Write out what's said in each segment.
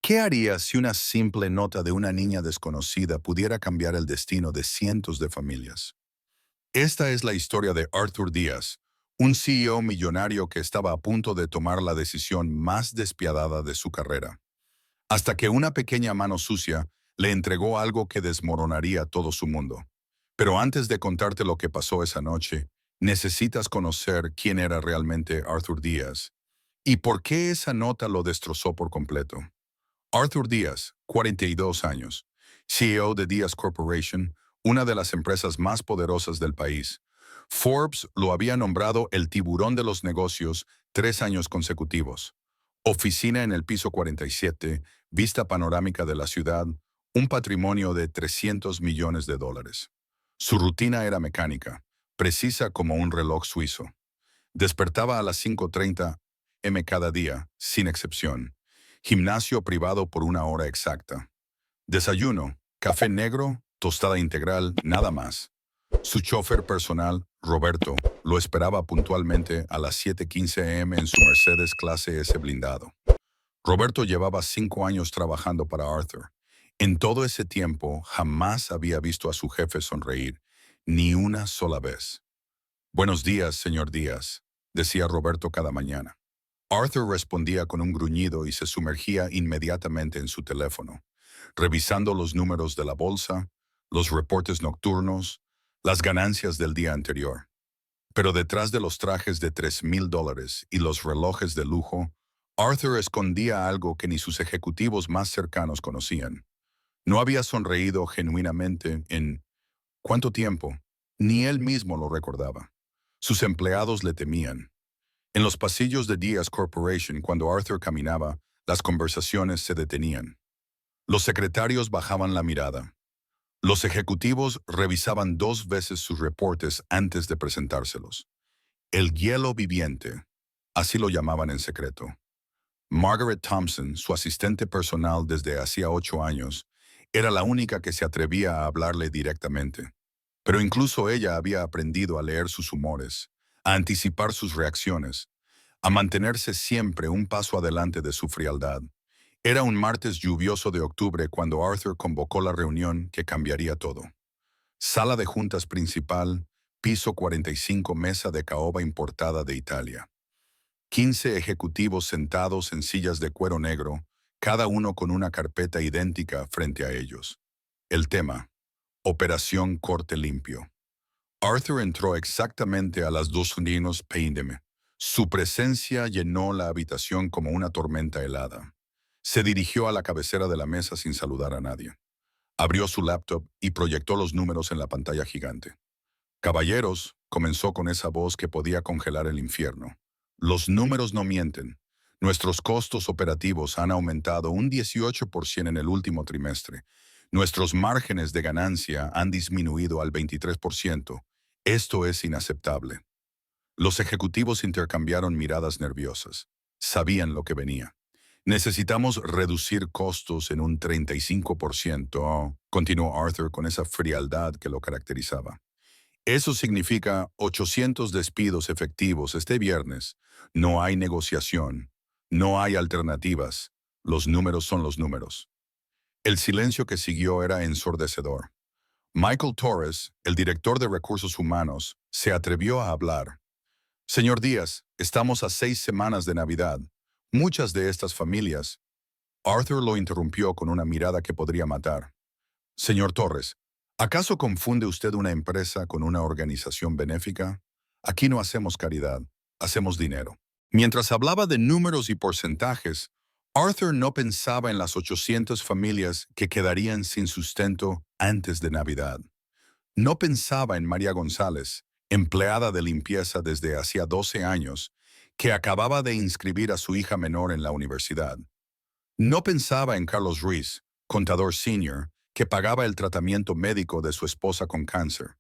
¿Qué harías si una simple nota de una niña desconocida pudiera cambiar el destino de cientos de familias? Esta es la historia de Arthur Díaz, un CEO millonario que estaba a punto de tomar la decisión más despiadada de su carrera, hasta que una pequeña mano sucia le entregó algo que desmoronaría todo su mundo. Pero antes de contarte lo que pasó esa noche, necesitas conocer quién era realmente Arthur Díaz y por qué esa nota lo destrozó por completo. Arthur Díaz, 42 años, CEO de Díaz Corporation, una de las empresas más poderosas del país. Forbes lo había nombrado el tiburón de los negocios 3 años consecutivos. Oficina en el piso 47, vista panorámica de la ciudad, un patrimonio de $300 millones. Su rutina era mecánica, precisa como un reloj suizo. Despertaba a las 5:30 m cada día, sin excepción. Gimnasio privado por una hora exacta. Desayuno, café negro, tostada integral, nada más. Su chofer personal, Roberto, lo esperaba puntualmente a las 7:15 m en su Mercedes clase S blindado. Roberto llevaba 5 años trabajando para Arthur. En todo ese tiempo jamás había visto a su jefe sonreír, ni una sola vez. Buenos días, señor Díaz, decía Roberto cada mañana. Arthur respondía con un gruñido y se sumergía inmediatamente en su teléfono, revisando los números de la bolsa, los reportes nocturnos, las ganancias del día anterior. Pero detrás de los trajes de $3,000 y los relojes de lujo, Arthur escondía algo que ni sus ejecutivos más cercanos conocían. No había sonreído genuinamente en ¿cuánto tiempo? Ni él mismo lo recordaba. Sus empleados le temían. En los pasillos de Díaz Corporation, cuando Arthur caminaba, las conversaciones se detenían. Los secretarios bajaban la mirada. Los ejecutivos revisaban 2 veces sus reportes antes de presentárselos. El hielo viviente, así lo llamaban en secreto. Margaret Thompson, su asistente personal desde hacía 8 años, era la única que se atrevía a hablarle directamente. Pero incluso ella había aprendido a leer sus humores, a anticipar sus reacciones, a mantenerse siempre un paso adelante de su frialdad. Era un martes lluvioso de octubre cuando Arthur convocó la reunión que cambiaría todo. Sala de juntas principal, piso 45, mesa de caoba importada de Italia. 15 ejecutivos sentados en sillas de cuero negro, cada uno con una carpeta idéntica frente a ellos. El tema: Operación Corte Limpio. Arthur entró exactamente a las 2:20 p.m. Su presencia llenó la habitación como una tormenta helada. Se dirigió a la cabecera de la mesa sin saludar a nadie. Abrió su laptop y proyectó los números en la pantalla gigante. Caballeros, comenzó con esa voz que podía congelar el infierno. Los números no mienten. Nuestros costos operativos han aumentado un 18% en el último trimestre. Nuestros márgenes de ganancia han disminuido al 23%. Esto es inaceptable. Los ejecutivos intercambiaron miradas nerviosas. Sabían lo que venía. Necesitamos reducir costos en un 35%, continuó Arthur con esa frialdad que lo caracterizaba. Eso significa 800 despidos efectivos este viernes. No hay negociación. No hay alternativas. Los números son los números. El silencio que siguió era ensordecedor. Michael Torres, el director de recursos humanos, se atrevió a hablar. Señor Díaz, estamos a 6 semanas de Navidad. Muchas de estas familias. Arthur lo interrumpió con una mirada que podría matar. Señor Torres, ¿acaso confunde usted una empresa con una organización benéfica? Aquí no hacemos caridad, hacemos dinero. Mientras hablaba de números y porcentajes, Arthur no pensaba en las 800 familias que quedarían sin sustento antes de Navidad. No pensaba en María González, empleada de limpieza desde hacía 12 años, que acababa de inscribir a su hija menor en la universidad. No pensaba en Carlos Ruiz, contador senior, que pagaba el tratamiento médico de su esposa con cáncer.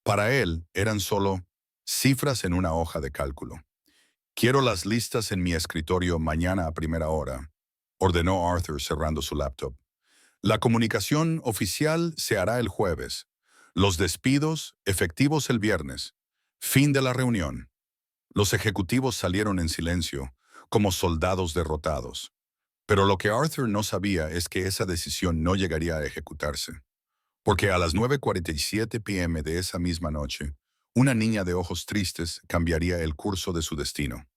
Para él eran solo cifras en una hoja de cálculo. Quiero las listas en mi escritorio mañana a primera hora, ordenó Arthur cerrando su laptop. La comunicación oficial se hará el jueves. Los despidos efectivos el viernes. Fin de la reunión. Los ejecutivos salieron en silencio, como soldados derrotados. Pero lo que Arthur no sabía es que esa decisión no llegaría a ejecutarse, porque a las 9:47 p.m. de esa misma noche, una niña de ojos tristes cambiaría el curso de su destino.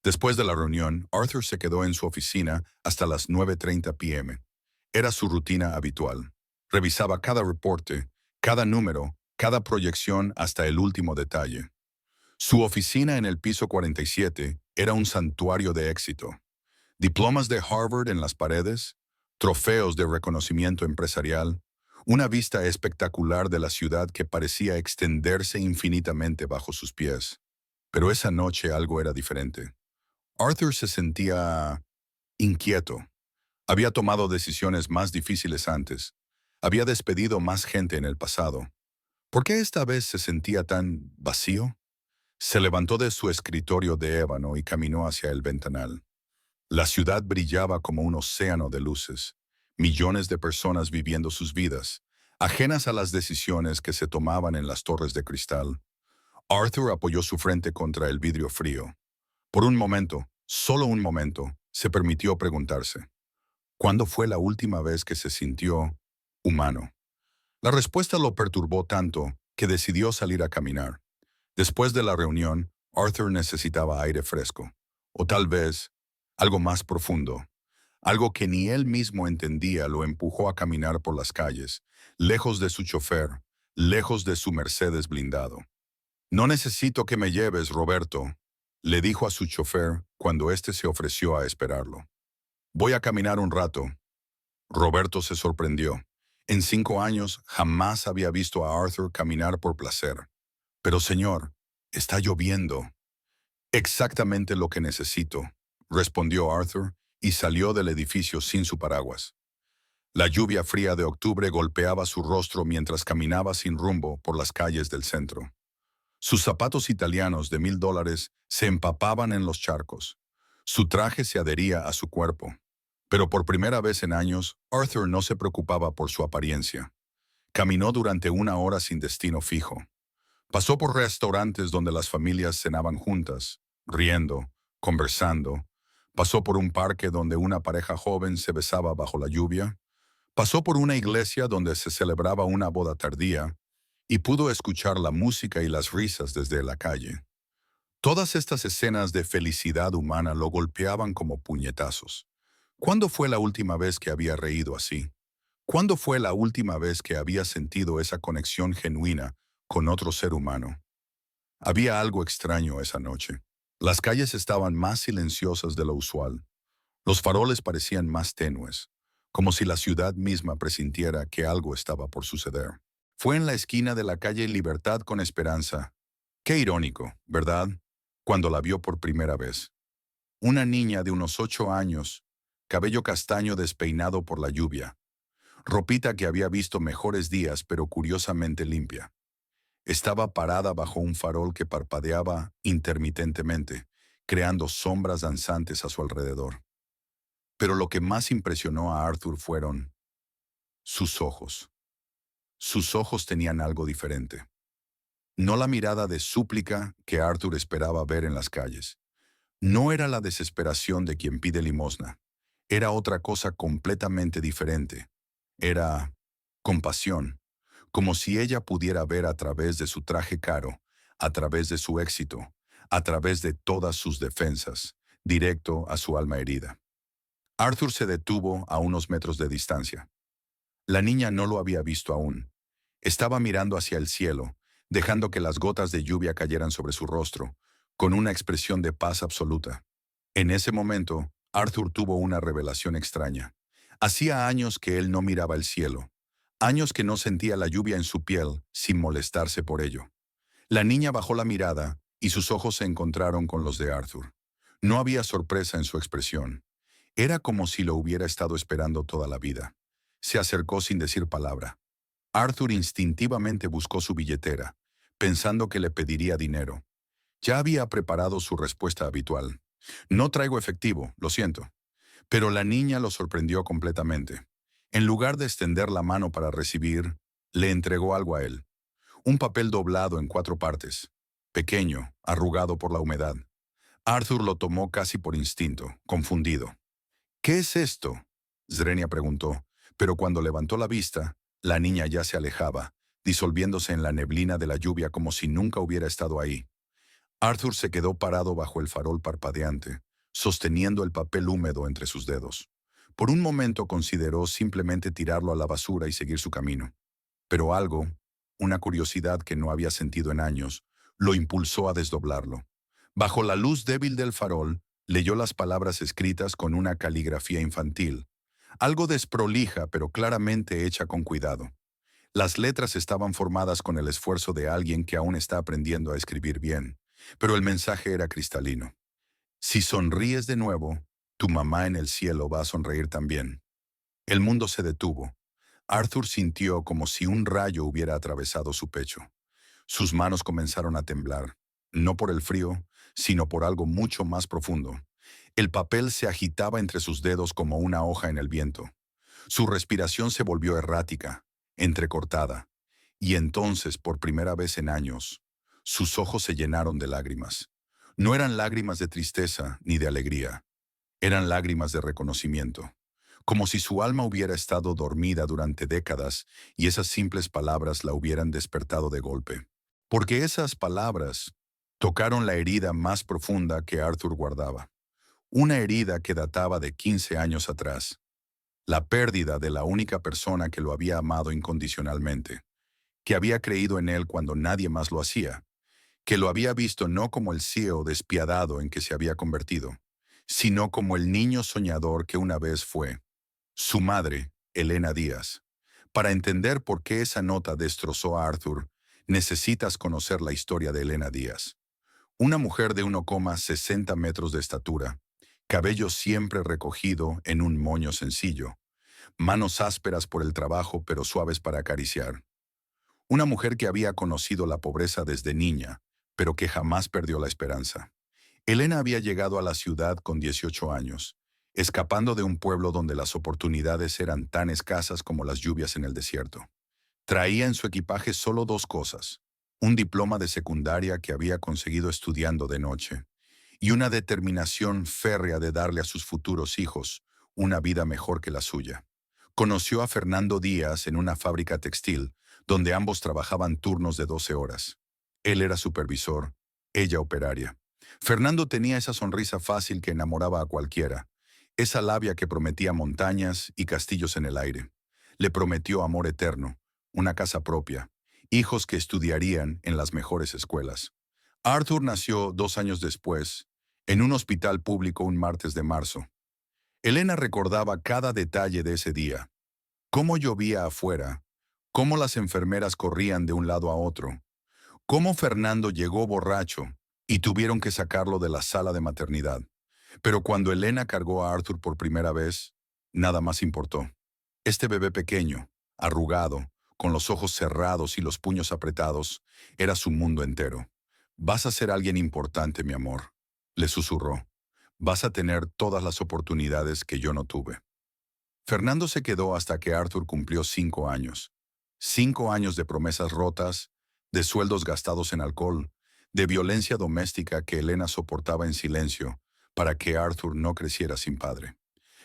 Después de la reunión, Arthur se quedó en su oficina hasta las 9:30 p.m. Era su rutina habitual. Revisaba cada reporte, cada número, cada proyección hasta el último detalle. Su oficina en el piso 47 era un santuario de éxito. Diplomas de Harvard en las paredes, trofeos de reconocimiento empresarial, una vista espectacular de la ciudad que parecía extenderse infinitamente bajo sus pies. Pero esa noche algo era diferente. Arthur se sentía inquieto. Había tomado decisiones más difíciles antes. Había despedido más gente en el pasado. ¿Por qué esta vez se sentía tan vacío? Se levantó de su escritorio de ébano y caminó hacia el ventanal. La ciudad brillaba como un océano de luces, millones de personas viviendo sus vidas, ajenas a las decisiones que se tomaban en las torres de cristal. Arthur apoyó su frente contra el vidrio frío. Por un momento, solo un momento, se permitió preguntarse, ¿cuándo fue la última vez que se sintió humano? La respuesta lo perturbó tanto que decidió salir a caminar. Después de la reunión, Arthur necesitaba aire fresco, o tal vez algo más profundo. Algo que ni él mismo entendía lo empujó a caminar por las calles, lejos de su chofer, lejos de su Mercedes blindado. «No necesito que me lleves, Roberto», le dijo a su chofer cuando éste se ofreció a esperarlo. «Voy a caminar un rato». Roberto se sorprendió. En 5 años jamás había visto a Arthur caminar por placer. «Pero señor, está lloviendo». «Exactamente lo que necesito», respondió Arthur y salió del edificio sin su paraguas. La lluvia fría de octubre golpeaba su rostro mientras caminaba sin rumbo por las calles del centro. Sus zapatos italianos de $1000 se empapaban en los charcos. Su traje se adhería a su cuerpo. Pero por primera vez en años, Arthur no se preocupaba por su apariencia. Caminó durante 1 hora sin destino fijo. Pasó por restaurantes donde las familias cenaban juntas, riendo, conversando. Pasó por un parque donde una pareja joven se besaba bajo la lluvia. Pasó por una iglesia donde se celebraba una boda tardía y pudo escuchar la música y las risas desde la calle. Todas estas escenas de felicidad humana lo golpeaban como puñetazos. ¿Cuándo fue la última vez que había reído así? ¿Cuándo fue la última vez que había sentido esa conexión genuina con otro ser humano? Había algo extraño esa noche. Las calles estaban más silenciosas de lo usual. Los faroles parecían más tenues, como si la ciudad misma presintiera que algo estaba por suceder. Fue en la esquina de la calle Libertad con Esperanza. Qué irónico, ¿verdad? Cuando la vio por primera vez. Una niña de unos 8 años, cabello castaño despeinado por la lluvia, ropita que había visto mejores días pero curiosamente limpia. Estaba parada bajo un farol que parpadeaba intermitentemente, creando sombras danzantes a su alrededor. Pero lo que más impresionó a Arthur fueron sus ojos. Sus ojos tenían algo diferente. No la mirada de súplica que Arthur esperaba ver en las calles. No era la desesperación de quien pide limosna. Era otra cosa completamente diferente. Era compasión, como si ella pudiera ver a través de su traje caro, a través de su éxito, a través de todas sus defensas, directo a su alma herida. Arthur se detuvo a unos metros de distancia. La niña no lo había visto aún. Estaba mirando hacia el cielo, dejando que las gotas de lluvia cayeran sobre su rostro, con una expresión de paz absoluta. En ese momento, Arthur tuvo una revelación extraña. Hacía años que él no miraba el cielo, años que no sentía la lluvia en su piel sin molestarse por ello. La niña bajó la mirada y sus ojos se encontraron con los de Arthur. No había sorpresa en su expresión. Era como si lo hubiera estado esperando toda la vida. Se acercó sin decir palabra. Arthur instintivamente buscó su billetera, pensando que le pediría dinero. Ya había preparado su respuesta habitual. «No traigo efectivo, lo siento». Pero la niña lo sorprendió completamente. En lugar de extender la mano para recibir, le entregó algo a él. Un papel doblado en 4 partes, pequeño, arrugado por la humedad. Arthur lo tomó casi por instinto, confundido. ¿Qué es esto? Zrenia preguntó, pero cuando levantó la vista, la niña ya se alejaba, disolviéndose en la neblina de la lluvia como si nunca hubiera estado ahí. Arthur se quedó parado bajo el farol parpadeante, sosteniendo el papel húmedo entre sus dedos. Por un momento consideró simplemente tirarlo a la basura y seguir su camino. Pero algo, una curiosidad que no había sentido en años, lo impulsó a desdoblarlo. Bajo la luz débil del farol, leyó las palabras escritas con una caligrafía infantil, algo desprolija pero claramente hecha con cuidado. Las letras estaban formadas con el esfuerzo de alguien que aún está aprendiendo a escribir bien, pero el mensaje era cristalino. Si sonríes de nuevo, tu mamá en el cielo va a sonreír también. El mundo se detuvo. Arthur sintió como si un rayo hubiera atravesado su pecho. Sus manos comenzaron a temblar, no por el frío, sino por algo mucho más profundo. El papel se agitaba entre sus dedos como una hoja en el viento. Su respiración se volvió errática, entrecortada, y entonces, por primera vez en años, sus ojos se llenaron de lágrimas. No eran lágrimas de tristeza ni de alegría, eran lágrimas de reconocimiento, como si su alma hubiera estado dormida durante décadas y esas simples palabras la hubieran despertado de golpe. Porque esas palabras tocaron la herida más profunda que Arthur guardaba, una herida que databa de 15 años atrás, la pérdida de la única persona que lo había amado incondicionalmente, que había creído en él cuando nadie más lo hacía, que lo había visto no como el CEO despiadado en que se había convertido, sino como el niño soñador que una vez fue. Su madre, Elena Díaz. Para entender por qué esa nota destrozó a Arthur, necesitas conocer la historia de Elena Díaz. Una mujer de 1,60 metros de estatura, cabello siempre recogido en un moño sencillo, manos ásperas por el trabajo pero suaves para acariciar. Una mujer que había conocido la pobreza desde niña, pero que jamás perdió la esperanza. Elena había llegado a la ciudad con 18 años, escapando de un pueblo donde las oportunidades eran tan escasas como las lluvias en el desierto. Traía en su equipaje solo dos cosas: un diploma de secundaria que había conseguido estudiando de noche, y una determinación férrea de darle a sus futuros hijos una vida mejor que la suya. Conoció a Fernando Díaz en una fábrica textil, donde ambos trabajaban turnos de 12 horas. Él era supervisor, ella operaria. Fernando tenía esa sonrisa fácil que enamoraba a cualquiera, esa labia que prometía montañas y castillos en el aire. Le prometió amor eterno, una casa propia, hijos que estudiarían en las mejores escuelas. Arthur nació 2 años después, en un hospital público un martes de marzo. Elena recordaba cada detalle de ese día: cómo llovía afuera, cómo las enfermeras corrían de un lado a otro, cómo Fernando llegó borracho y tuvieron que sacarlo de la sala de maternidad. Pero cuando Elena cargó a Arthur por primera vez, nada más importó. Este bebé pequeño, arrugado, con los ojos cerrados y los puños apretados, era su mundo entero. Vas a ser alguien importante, mi amor, le susurró. Vas a tener todas las oportunidades que yo no tuve. Fernando se quedó hasta que Arthur cumplió 5 años. 5 años de promesas rotas, de sueldos gastados en alcohol, de violencia doméstica que Elena soportaba en silencio para que Arthur no creciera sin padre.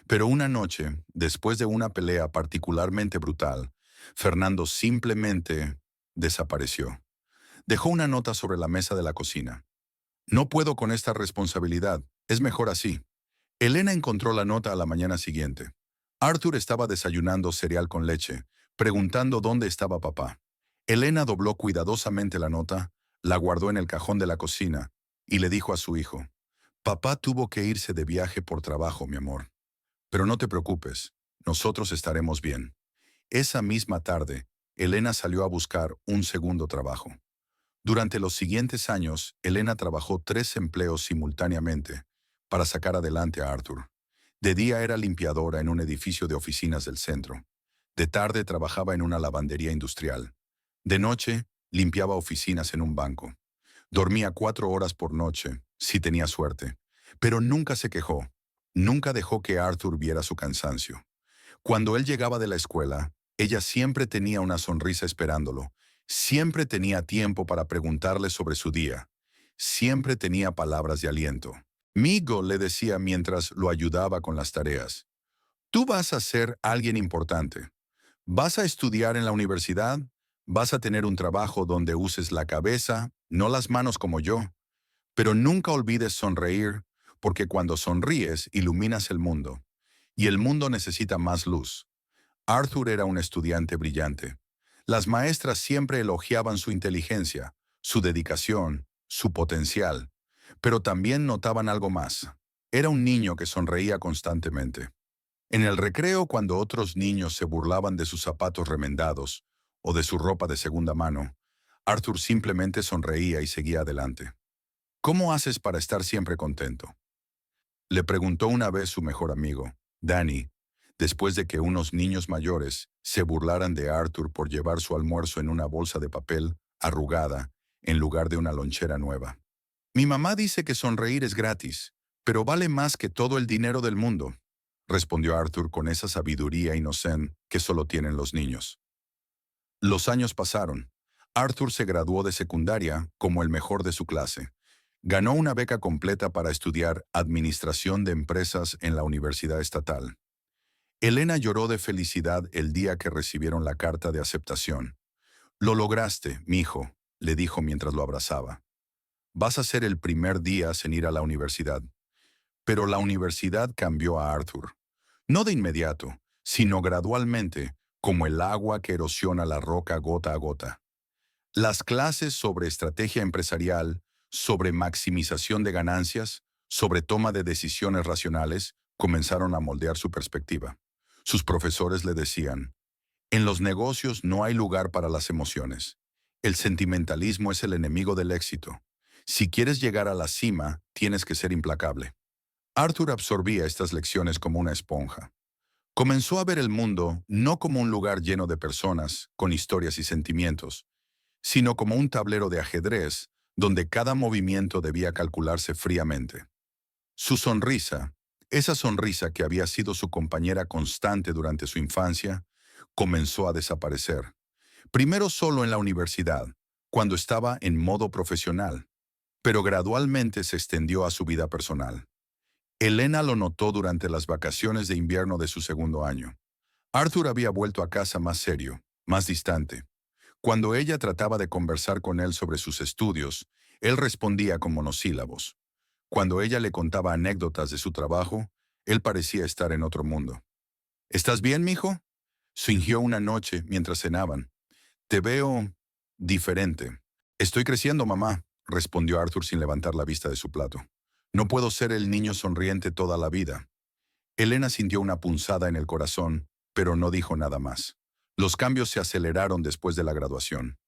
Pero una noche, después de una pelea particularmente brutal, Fernando simplemente desapareció. Dejó una nota sobre la mesa de la cocina. No puedo con esta responsabilidad, es mejor así. Elena encontró la nota a la mañana siguiente. Arthur estaba desayunando cereal con leche, preguntando dónde estaba papá. Elena dobló cuidadosamente la nota, la guardó en el cajón de la cocina y le dijo a su hijo: «Papá tuvo que irse de viaje por trabajo, mi amor. Pero no te preocupes, nosotros estaremos bien». Esa misma tarde, Elena salió a buscar un segundo trabajo. Durante los siguientes años, Elena trabajó 3 empleos simultáneamente para sacar adelante a Arthur. De día era limpiadora en un edificio de oficinas del centro. De tarde trabajaba en una lavandería industrial. De noche, limpiaba oficinas en un banco. Dormía 4 horas por noche, si tenía suerte. Pero nunca se quejó. Nunca dejó que Arthur viera su cansancio. Cuando él llegaba de la escuela, ella siempre tenía una sonrisa esperándolo. Siempre tenía tiempo para preguntarle sobre su día. Siempre tenía palabras de aliento. «Migo», le decía mientras lo ayudaba con las tareas. Tú vas a ser alguien importante. Vas a estudiar en la universidad, vas a tener un trabajo donde uses la cabeza, no las manos como yo, pero nunca olvides sonreír, porque cuando sonríes iluminas el mundo, y el mundo necesita más luz. Arthur era un estudiante brillante. Las maestras siempre elogiaban su inteligencia, su dedicación, su potencial, pero también notaban algo más. Era un niño que sonreía constantemente. En el recreo, cuando otros niños se burlaban de sus zapatos remendados o de su ropa de segunda mano, Arthur simplemente sonreía y seguía adelante. ¿Cómo haces para estar siempre contento?, le preguntó una vez su mejor amigo, Danny, después de que unos niños mayores se burlaran de Arthur por llevar su almuerzo en una bolsa de papel arrugada en lugar de una lonchera nueva. Mi mamá dice que sonreír es gratis, pero vale más que todo el dinero del mundo, respondió Arthur con esa sabiduría inocente que solo tienen los niños. Los años pasaron. Arthur se graduó de secundaria como el mejor de su clase. Ganó una beca completa para estudiar Administración de Empresas en la Universidad Estatal. Elena lloró de felicidad el día que recibieron la carta de aceptación. «Lo lograste, mijo», le dijo mientras lo abrazaba. «Vas a ser el primer día en ir a la universidad». Pero la universidad cambió a Arthur. No de inmediato, sino gradualmente, como el agua que erosiona la roca gota a gota. Las clases sobre estrategia empresarial, sobre maximización de ganancias, sobre toma de decisiones racionales, comenzaron a moldear su perspectiva. Sus profesores le decían, en los negocios no hay lugar para las emociones. El sentimentalismo es el enemigo del éxito. Si quieres llegar a la cima, tienes que ser implacable. Arthur absorbía estas lecciones como una esponja. Comenzó a ver el mundo no como un lugar lleno de personas, con historias y sentimientos, sino como un tablero de ajedrez donde cada movimiento debía calcularse fríamente. Su sonrisa, esa sonrisa que había sido su compañera constante durante su infancia, comenzó a desaparecer. Primero solo en la universidad, cuando estaba en modo profesional, pero gradualmente se extendió a su vida personal. Elena lo notó durante las vacaciones de invierno de su segundo año. Arthur había vuelto a casa más serio, más distante. Cuando ella trataba de conversar con él sobre sus estudios, él respondía con monosílabos. Cuando ella le contaba anécdotas de su trabajo, él parecía estar en otro mundo. «¿Estás bien, mijo?», fingió una noche mientras cenaban. «Te veo diferente». «Estoy creciendo, mamá», respondió Arthur sin levantar la vista de su plato. «No puedo ser el niño sonriente toda la vida». Elena sintió una punzada en el corazón, pero no dijo nada más. Los cambios se aceleraron después de la graduación.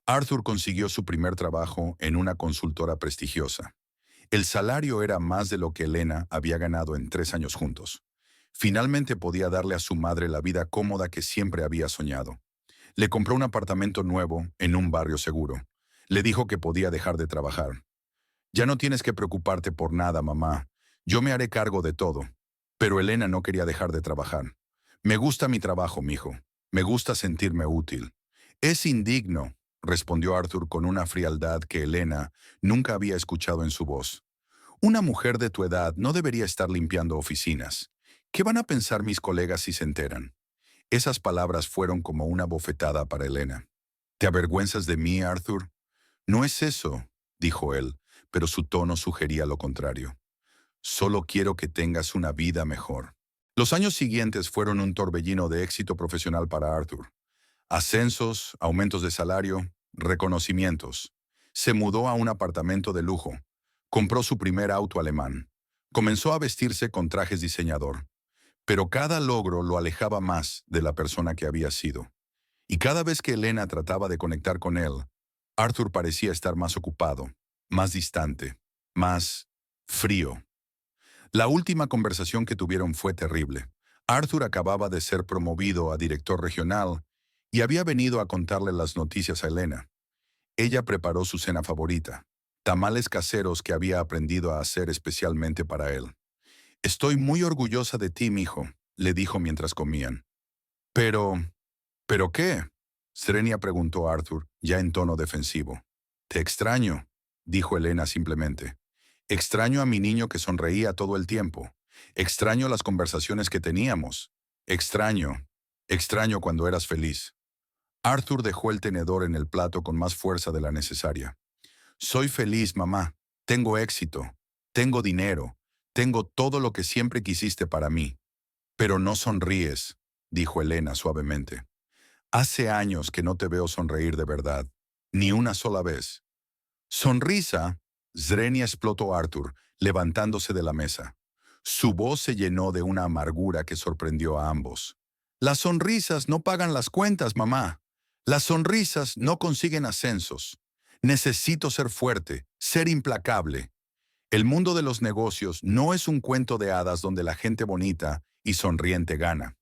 Arthur consiguió su primer trabajo en una consultora prestigiosa. El salario era más de lo que Elena había ganado en 3 años juntos. Finalmente podía darle a su madre la vida cómoda que siempre había soñado. Le compró un apartamento nuevo en un barrio seguro. Le dijo que podía dejar de trabajar. «Ya no tienes que preocuparte por nada, mamá. Yo me haré cargo de todo». Pero Elena no quería dejar de trabajar. «Me gusta mi trabajo, mijo. Me gusta sentirme útil». «Es indigno», respondió Arthur con una frialdad que Elena nunca había escuchado en su voz. «Una mujer de tu edad no debería estar limpiando oficinas. ¿Qué van a pensar mis colegas si se enteran?». Esas palabras fueron como una bofetada para Elena. «¿Te avergüenzas de mí, Arthur?». «No es eso», dijo él, pero su tono sugería lo contrario. «Solo quiero que tengas una vida mejor». Los años siguientes fueron un torbellino de éxito profesional para Arthur. Ascensos, aumentos de salario, reconocimientos. Se mudó a un apartamento de lujo. Compró su primer auto alemán. Comenzó a vestirse con trajes diseñador. Pero cada logro lo alejaba más de la persona que había sido. Y cada vez que Elena trataba de conectar con él, Arthur parecía estar más ocupado, más distante, más frío. La última conversación que tuvieron fue terrible. Arthur acababa de ser promovido a director regional y había venido a contarle las noticias a Elena. Ella preparó su cena favorita, tamales caseros que había aprendido a hacer especialmente para él. «Estoy muy orgullosa de ti, mijo», le dijo mientras comían. «Pero, ¿pero qué?», Serenia preguntó Arthur, ya en tono defensivo. «Te extraño», dijo Elena simplemente. «Extraño a mi niño que sonreía todo el tiempo. Extraño las conversaciones que teníamos. Extraño, extraño cuando eras feliz. Arthur dejó el tenedor en el plato con más fuerza de la necesaria. Soy feliz, mamá. Tengo éxito. Tengo dinero. Tengo todo lo que siempre quisiste para mí. Pero no sonríes, dijo Elena suavemente. Hace años que no te veo sonreír de verdad. Ni una sola vez. Sonrisa. Zrenia explotó Arthur, levantándose de la mesa. Su voz se llenó de una amargura que sorprendió a ambos. Las sonrisas no pagan las cuentas, mamá. Las sonrisas no consiguen ascensos. Necesito ser fuerte, ser implacable. El mundo de los negocios no es un cuento de hadas donde la gente bonita y sonriente gana.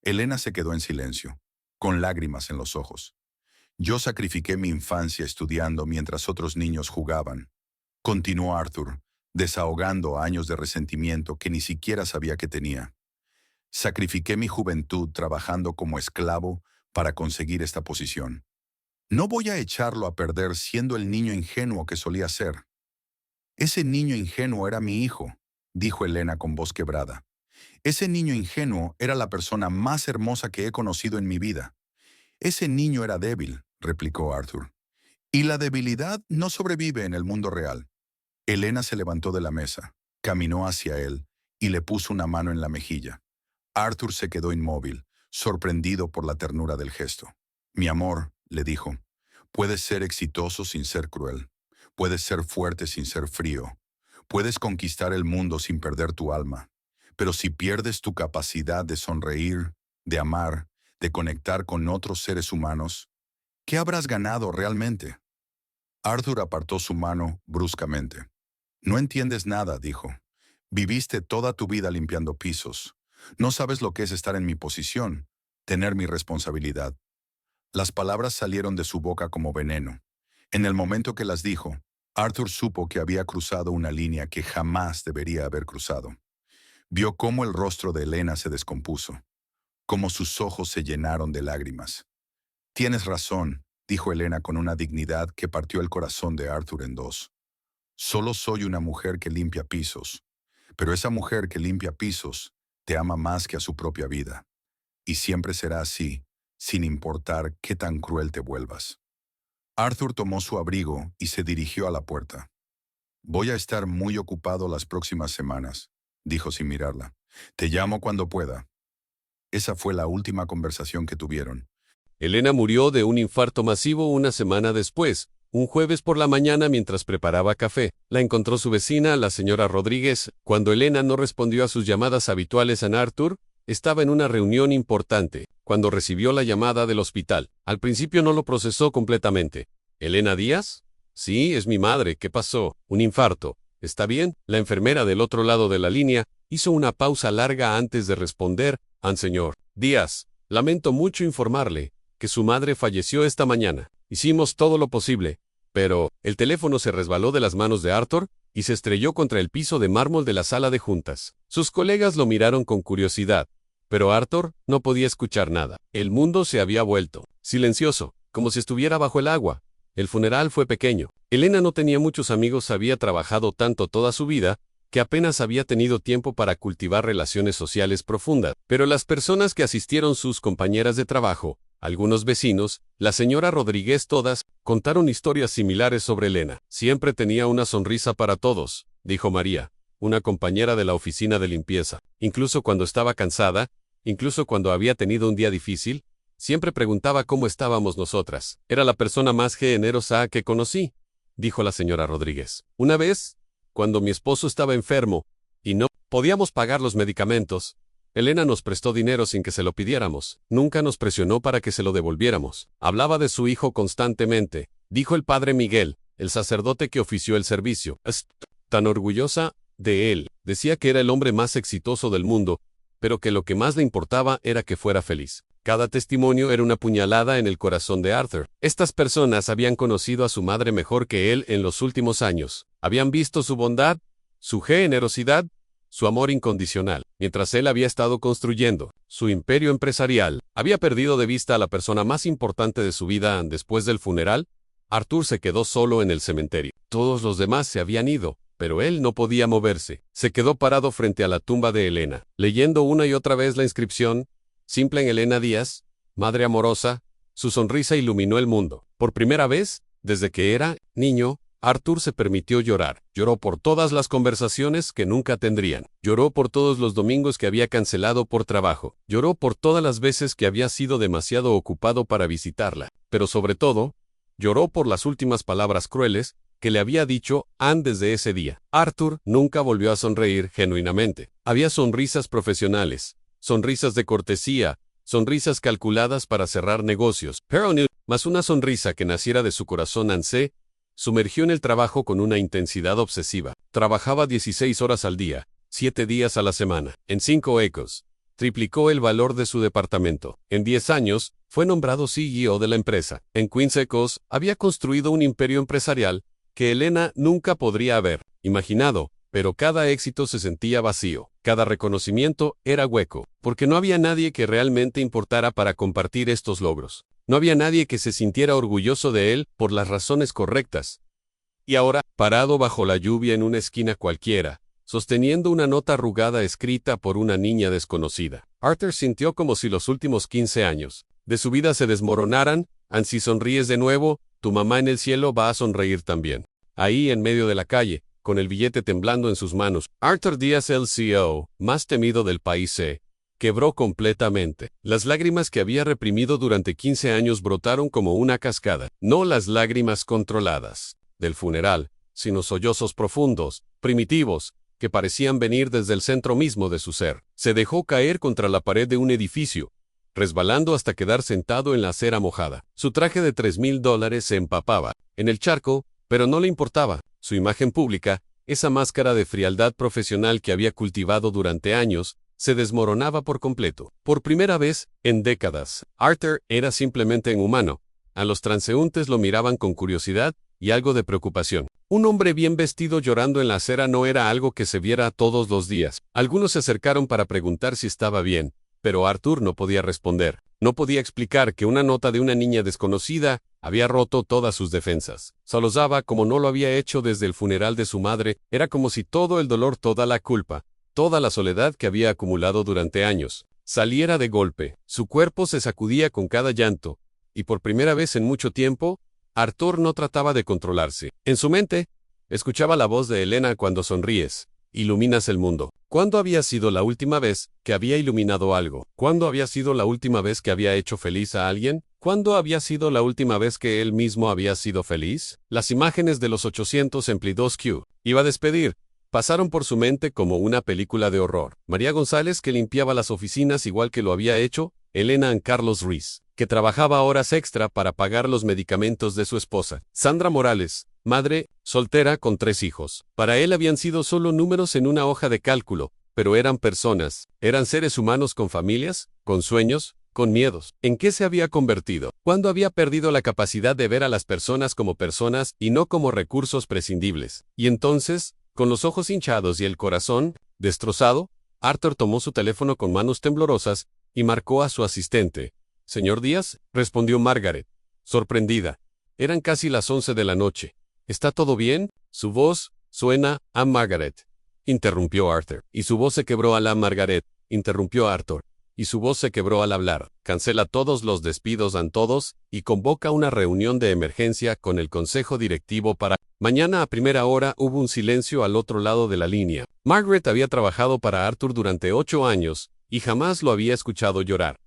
Elena se quedó en silencio, con lágrimas en los ojos. Yo sacrifiqué mi infancia estudiando mientras otros niños jugaban. Continuó Arthur, desahogando años de resentimiento que ni siquiera sabía que tenía. Sacrifiqué mi juventud trabajando como esclavo para conseguir esta posición. No voy a echarlo a perder siendo el niño ingenuo que solía ser. Ese niño ingenuo era mi hijo, dijo Elena con voz quebrada. Ese niño ingenuo era la persona más hermosa que he conocido en mi vida. Ese niño era débil, replicó Arthur. Y la debilidad no sobrevive en el mundo real. Elena se levantó de la mesa, caminó hacia él y le puso una mano en la mejilla. Arthur se quedó inmóvil, sorprendido por la ternura del gesto. Mi amor, le dijo, puedes ser exitoso sin ser cruel. Puedes ser fuerte sin ser frío. Puedes conquistar el mundo sin perder tu alma. Pero si pierdes tu capacidad de sonreír, de amar, de conectar con otros seres humanos, ¿qué habrás ganado realmente? Arthur apartó su mano bruscamente. No entiendes nada, dijo. Viviste toda tu vida limpiando pisos. No sabes lo que es estar en mi posición, tener mi responsabilidad. Las palabras salieron de su boca como veneno. En el momento que las dijo, Arthur supo que había cruzado una línea que jamás debería haber cruzado. Vio cómo el rostro de Elena se descompuso, cómo sus ojos se llenaron de lágrimas. Tienes razón, dijo Elena con una dignidad que partió el corazón de Arthur en dos. Solo soy una mujer que limpia pisos, pero esa mujer que limpia pisos te ama más que a su propia vida. Y siempre será así, sin importar qué tan cruel te vuelvas. Arthur tomó su abrigo y se dirigió a la puerta. Voy a estar muy ocupado las próximas semanas, dijo sin mirarla. Te llamo cuando pueda. Esa fue la última conversación que tuvieron. Elena murió de un infarto masivo una semana después. Un jueves por la mañana, mientras preparaba café, la encontró su vecina, la señora Rodríguez. Cuando Elena no respondió a sus llamadas habituales a Arthur, estaba en una reunión importante. Cuando recibió la llamada del hospital, al principio no lo procesó completamente. ¿Elena Díaz? Sí, es mi madre. ¿Qué pasó? Un infarto. ¿Está bien? La enfermera del otro lado de la línea hizo una pausa larga antes de responder. Señor Díaz, lamento mucho informarle que su madre falleció esta mañana. Hicimos todo lo posible, pero el teléfono se resbaló de las manos de Arthur y se estrelló contra el piso de mármol de la sala de juntas. Sus colegas lo miraron con curiosidad, pero Arthur no podía escuchar nada. El mundo se había vuelto silencioso, como si estuviera bajo el agua. El funeral fue pequeño. Elena no tenía muchos amigos, había trabajado tanto toda su vida que apenas había tenido tiempo para cultivar relaciones sociales profundas. Pero las personas que asistieron, sus compañeras de trabajo, algunos vecinos, la señora Rodríguez, todas, contaron historias similares sobre Elena. Siempre tenía una sonrisa para todos, dijo María, una compañera de la oficina de limpieza. Incluso cuando estaba cansada, incluso cuando había tenido un día difícil, siempre preguntaba cómo estábamos nosotras. Era la persona más generosa que conocí, dijo la señora Rodríguez. Una vez, cuando mi esposo estaba enfermo y no podíamos pagar los medicamentos, Elena nos prestó dinero sin que se lo pidiéramos. Nunca nos presionó para que se lo devolviéramos. Hablaba de su hijo constantemente, dijo el padre Miguel, el sacerdote que ofició el servicio. Tan orgullosa de él. Decía que era el hombre más exitoso del mundo, pero que lo que más le importaba era que fuera feliz. Cada testimonio era una puñalada en el corazón de Arthur. Estas personas habían conocido a su madre mejor que él en los últimos años. Habían visto su bondad, su generosidad, su amor incondicional. Mientras él había estado construyendo su imperio empresarial, había perdido de vista a la persona más importante de su vida. Después del funeral, Arthur se quedó solo en el cementerio. Todos los demás se habían ido, pero él no podía moverse. Se quedó parado frente a la tumba de Elena, leyendo una y otra vez la inscripción: simple en Elena Díaz, madre amorosa, su sonrisa iluminó el mundo. Por primera vez, desde que era niño, Arthur se permitió llorar. Lloró por todas las conversaciones que nunca tendrían. Lloró por todos los domingos que había cancelado por trabajo. Lloró por todas las veces que había sido demasiado ocupado para visitarla. Pero sobre todo, lloró por las últimas palabras crueles que le había dicho antes de ese día. Arthur nunca volvió a sonreír genuinamente. Había sonrisas profesionales, sonrisas de cortesía, sonrisas calculadas para cerrar negocios, pero no más una sonrisa que naciera de su corazón ansé, sumergió en el trabajo con una intensidad obsesiva. Trabajaba 16 horas al día, 7 días a la semana. En 5 ecos, triplicó el valor de su departamento. En 10 años, fue nombrado CEO de la empresa. En Queens Ecos, había construido un imperio empresarial que Elena nunca podría haber imaginado, pero cada éxito se sentía vacío. Cada reconocimiento era hueco, porque no había nadie que realmente importara para compartir estos logros. No había nadie que se sintiera orgulloso de él por las razones correctas. Y ahora, parado bajo la lluvia en una esquina cualquiera, sosteniendo una nota arrugada escrita por una niña desconocida, Arthur sintió como si los últimos 15 años de su vida se desmoronaran. Si sonríes de nuevo, tu mamá en el cielo va a sonreír también. Ahí, en medio de la calle, con el billete temblando en sus manos, Arthur Díaz, el CEO más temido del país, se quebró completamente. Las lágrimas que había reprimido durante 15 años brotaron como una cascada. No las lágrimas controladas del funeral, sino sollozos profundos, primitivos, que parecían venir desde el centro mismo de su ser. Se dejó caer contra la pared de un edificio, resbalando hasta quedar sentado en la acera mojada. Su traje de $3,000 se empapaba en el charco, pero no le importaba. Su imagen pública, esa máscara de frialdad profesional que había cultivado durante años, se desmoronaba por completo. Por primera vez en décadas, Arthur era simplemente inhumano. A los transeúntes lo miraban con curiosidad y algo de preocupación. Un hombre bien vestido llorando en la acera no era algo que se viera todos los días. Algunos se acercaron para preguntar si estaba bien, pero Arthur no podía responder. No podía explicar que una nota de una niña desconocida había roto todas sus defensas. Sollozaba como no lo había hecho desde el funeral de su madre. Era como si todo el dolor, toda la culpa, toda la soledad que había acumulado durante años, saliera de golpe. Su cuerpo se sacudía con cada llanto, y por primera vez en mucho tiempo, Arthur no trataba de controlarse. En su mente, escuchaba la voz de Elena: cuando sonríes, iluminas el mundo. ¿Cuándo había sido la última vez que había iluminado algo? ¿Cuándo había sido la última vez que había hecho feliz a alguien? ¿Cuándo había sido la última vez que él mismo había sido feliz? Las imágenes de los 800 empleados que iba a despedir pasaron por su mente como una película de horror. María González, que limpiaba las oficinas igual que lo había hecho Elena y Carlos Ruiz, que trabajaba horas extra para pagar los medicamentos de su esposa. Sandra Morales, madre soltera con 3 hijos. Para él habían sido solo números en una hoja de cálculo, pero eran personas, eran seres humanos con familias, con sueños, con miedos. ¿En qué se había convertido? ¿Cuándo había perdido la capacidad de ver a las personas como personas y no como recursos prescindibles? Y entonces, con los ojos hinchados y el corazón destrozado, Arthur tomó su teléfono con manos temblorosas y marcó a su asistente. «Señor Díaz», respondió Margaret, sorprendida. Eran casi las 11 de la noche. «¿Está todo bien?» Su voz suena a Margaret, interrumpió Arthur. Y su voz se quebró a la Margaret, interrumpió Arthur. Y su voz se quebró al hablar. «Cancela todos los despidos a todos y convoca una reunión de emergencia con el consejo directivo para...». Mañana a primera hora hubo un silencio al otro lado de la línea. Margaret había trabajado para Arthur durante 8 años y jamás lo había escuchado llorar.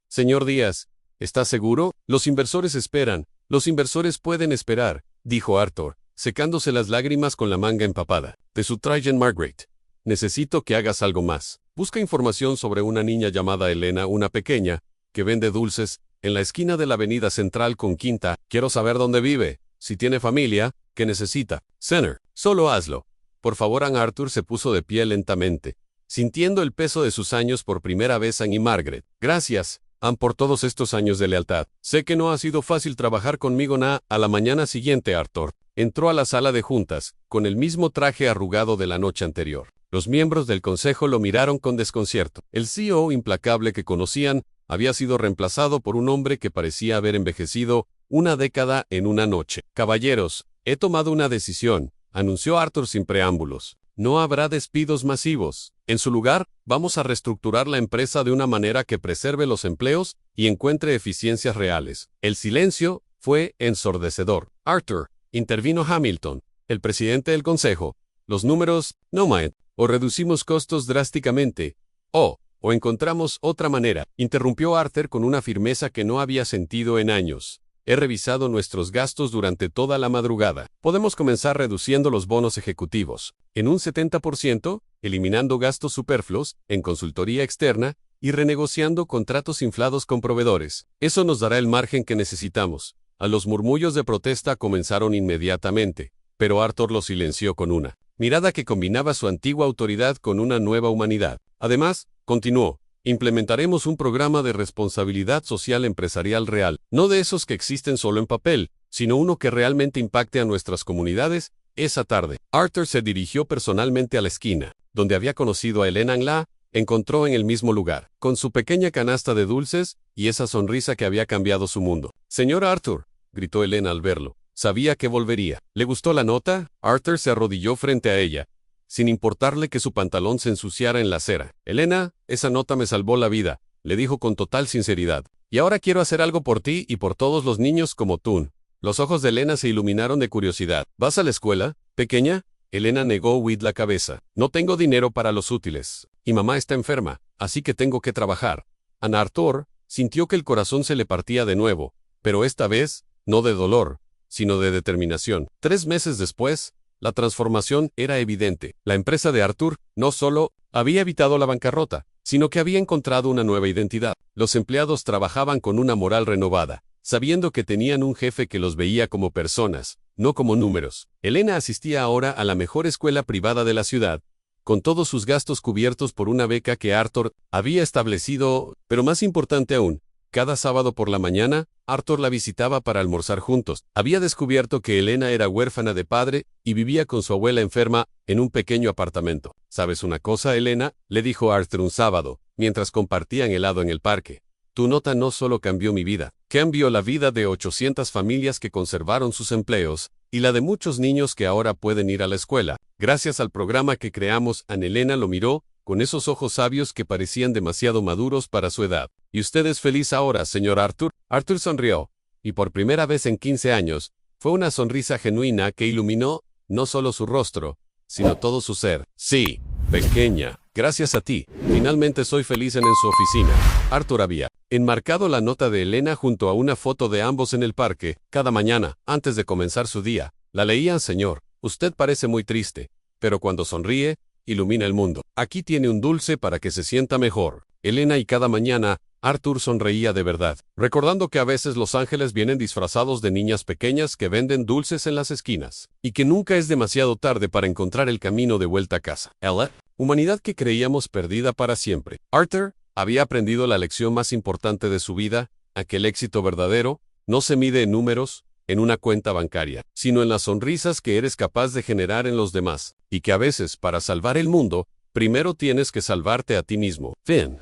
«Señor Díaz, ¿está seguro? Los inversores esperan. Los inversores pueden esperar», dijo Arthur, secándose las lágrimas con la manga empapada de su traje. «Margaret, necesito que hagas algo más. Busca información sobre una niña llamada Elena, una pequeña, que vende dulces, en la esquina de la avenida Central con Quinta. Quiero saber dónde vive, si tiene familia, qué necesita. Center, solo hazlo. Por favor». Arthur se puso de pie lentamente, sintiendo el peso de sus años por primera vez. «Y Margaret, gracias, por todos estos años de lealtad. Sé que no ha sido fácil trabajar conmigo». A la mañana siguiente Arthur entró a la sala de juntas, con el mismo traje arrugado de la noche anterior. Los miembros del consejo lo miraron con desconcierto. El CEO implacable que conocían había sido reemplazado por un hombre que parecía haber envejecido una década en una noche. «Caballeros, he tomado una decisión», anunció Arthur sin preámbulos. no habrá despidos masivos. En su lugar, vamos a reestructurar la empresa de una manera que preserve los empleos y encuentre eficiencias reales. El silencio fue ensordecedor. Arthur, intervino Hamilton, el presidente del consejo. Los números, no Matt. O reducimos costos drásticamente, o encontramos otra manera, interrumpió Arthur con una firmeza que no había sentido en años. He revisado nuestros gastos durante toda la madrugada. Podemos comenzar reduciendo los bonos ejecutivos en un 70%, eliminando gastos superfluos en consultoría externa y renegociando contratos inflados con proveedores. Eso nos dará el margen que necesitamos. A los murmullos de protesta comenzaron inmediatamente, pero Arthur los silenció con una mirada que combinaba su antigua autoridad con una nueva humanidad. Además, continuó, implementaremos un programa de responsabilidad social empresarial real, no de esos que existen solo en papel, sino uno que realmente impacte a nuestras comunidades. Esa tarde, Arthur se dirigió personalmente a la esquina, donde había conocido a Elena La, encontró en el mismo lugar, con su pequeña canasta de dulces y esa sonrisa que había cambiado su mundo. Señor Arthur, gritó Elena al verlo. Sabía que volvería. ¿Le gustó la nota? Arthur se arrodilló frente a ella, sin importarle que su pantalón se ensuciara en la acera. Elena, esa nota me salvó la vida, le dijo con total sinceridad. Y ahora quiero hacer algo por ti y por todos los niños como tú. Los ojos de Elena se iluminaron de curiosidad. ¿Vas a la escuela, pequeña? Elena negó huir la cabeza. No tengo dinero para los útiles. Y mamá está enferma, así que tengo que trabajar. Ana Arthur sintió que el corazón se le partía de nuevo, pero esta vez, no de dolor, sino de determinación. 3 meses después, la transformación era evidente. La empresa de Arthur no solo había evitado la bancarrota, sino que había encontrado una nueva identidad. Los empleados trabajaban con una moral renovada, sabiendo que tenían un jefe que los veía como personas, no como números. Elena asistía ahora a la mejor escuela privada de la ciudad, con todos sus gastos cubiertos por una beca que Arthur había establecido, pero más importante aún, cada sábado por la mañana, Arthur la visitaba para almorzar juntos. Había descubierto que Elena era huérfana de padre y vivía con su abuela enferma en un pequeño apartamento. ¿Sabes una cosa, Elena?, le dijo Arthur un sábado, mientras compartían helado en el parque. Tu nota no solo cambió mi vida, cambió la vida de 800 familias que conservaron sus empleos, y la de muchos niños que ahora pueden ir a la escuela. Gracias al programa que creamos, Elena lo miró, con esos ojos sabios que parecían demasiado maduros para su edad. ¿Y usted es feliz ahora, señor Arthur? Arthur sonrió, y por primera vez en 15 años, fue una sonrisa genuina que iluminó no solo su rostro, sino todo su ser. Sí, pequeña, gracias a ti, finalmente soy feliz en su oficina. Arthur había enmarcado la nota de Elena junto a una foto de ambos en el parque. Cada mañana, antes de comenzar su día, la leían: señor, usted parece muy triste, pero cuando sonríe, ilumina el mundo. Aquí tiene un dulce para que se sienta mejor. Elena, y cada mañana, Arthur sonreía de verdad, recordando que a veces los ángeles vienen disfrazados de niñas pequeñas que venden dulces en las esquinas, y que nunca es demasiado tarde para encontrar el camino de vuelta a casa. Ella, humanidad que creíamos perdida para siempre. Arthur había aprendido la lección más importante de su vida, a que el éxito verdadero no se mide en números, en una cuenta bancaria, sino en las sonrisas que eres capaz de generar en los demás, y que a veces, para salvar el mundo, primero tienes que salvarte a ti mismo. Fin.